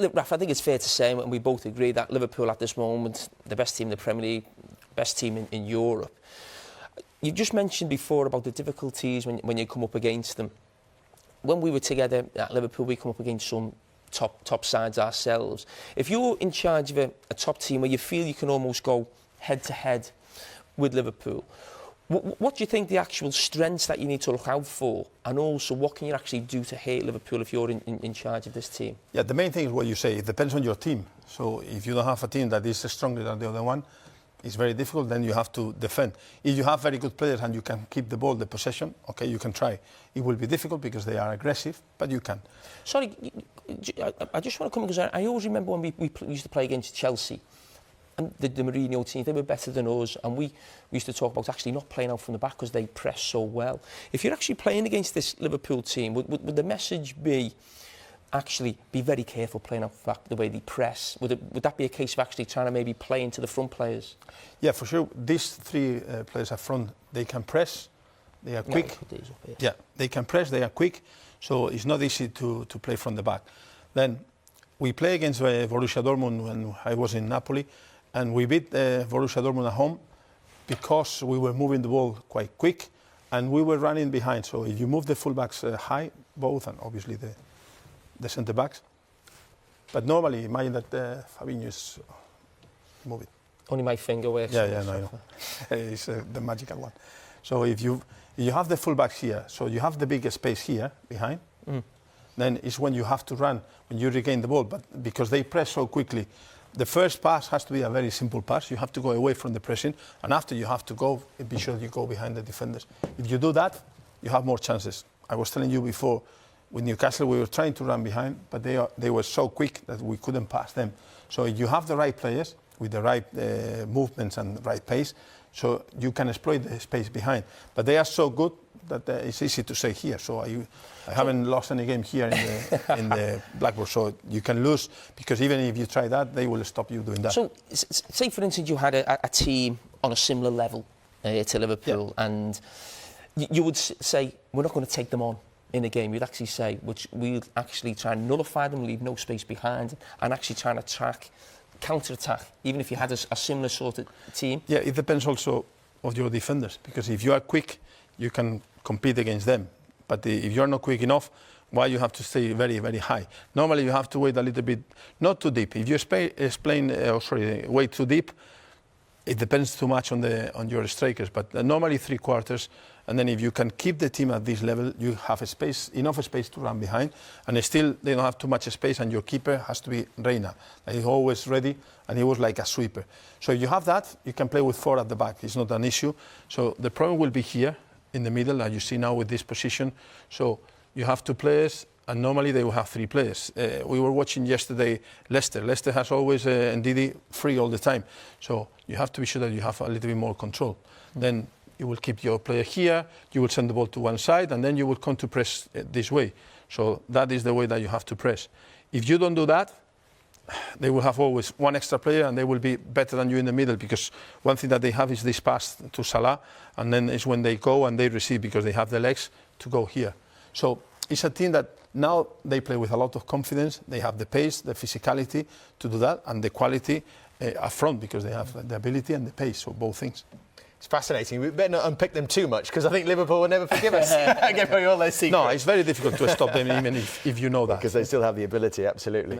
look, Rafa, I think it's fair to say, and we both agree, that Liverpool at this moment, the best team in the Premier League, best team in Europe. You just mentioned before about the difficulties when you come up against them. When we were together at Liverpool, we come up against some top sides ourselves. If you're in charge of a top team where you feel you can almost go head-to-head with Liverpool, what do you think the actual strengths that you need to look out for, and also what can you actually do to hate Liverpool if you're in charge of this team? Yeah, the main thing is what you say. It depends on your team. So if you don't have a team that is stronger than the other one, it's very difficult. Then you have to defend. If you have very good players and you can keep the ball, the possession, okay, you can try. It will be difficult because they are aggressive, but you can. Sorry, I just want to come because I always remember when we used to play against Chelsea. And the Mourinho team, they were better than us, and we used to talk about actually not playing out from the back because they press so well. If you're actually playing against this Liverpool team, would the message be actually be very careful playing out back the way they press? Would that be a case of actually trying to maybe play into the front players? Yeah, for sure. These three players up front, they can press, they are quick. Yeah, they can press, they are quick, so it's not easy to play from the back. Then we play against Borussia Dortmund when I was in Napoli, and we beat Borussia Dortmund at home because we were moving the ball quite quick and we were running behind. So if you move the fullbacks high, both, and obviously the centre backs, but normally imagine that Fabinho is moving. Only my finger works. Yeah, no, I know. It's the magical one. So if you have the fullbacks here, so you have the bigger space here behind, then it's when you have to run, when you regain the ball, but because they press so quickly. The first pass has to be a very simple pass. You have to go away from the pressing, and after you have to go, be sure you go behind the defenders. If you do that, you have more chances. I was telling you before, with Newcastle, we were trying to run behind, but they were so quick that we couldn't pass them. So if you have the right players, with the right movements and the right pace, so you can exploit the space behind. But they are so good that it's easy to say here. So I haven't lost any game here in the Blackburn. So you can lose, because even if you try that, they will stop you doing that. So say, for instance, you had a team on a similar level to Liverpool, and you would say, we're not going to take them on in a game. You'd actually say, we'll actually try and nullify them, leave no space behind, and actually try and attack, counter-attack, even if you had a similar sort of team? Yeah, it depends also of your defenders, because if you are quick, you can compete against them. But if you're not quick enough, why you have to stay very, very high? Normally you have to wait a little bit, not too deep. If you wait too deep, it depends too much on your strikers. But normally 3/4, and then if you can keep the team at this level, you have enough space to run behind, and still they don't have too much space, and your keeper has to be Reina. He's always ready, and he was like a sweeper. So if you have that, you can play with 4 at the back. It's not an issue. So the problem will be here in the middle, as you see now with this position. So you have 2 players, and normally they will have 3 players. We were watching yesterday Leicester. Leicester has always Ndidi free all the time. So you have to be sure that you have a little bit more control. Then you will keep your player here, you will send the ball to one side, and then you will come to press this way. So that is the way that you have to press. If you don't do that, they will have always 1 extra player, and they will be better than you in the middle, because one thing that they have is this pass to Salah, and then it's when they go and they receive, because they have the legs to go here. So it's a team that now they play with a lot of confidence. They have the pace, the physicality to do that, and the quality up front, because they have the ability and the pace, so both things. It's fascinating. We better not unpick them too much, because I think Liverpool will never forgive us. Give away all their secrets. No, it's very difficult to stop them, even if you know that. Because they still have the ability, absolutely.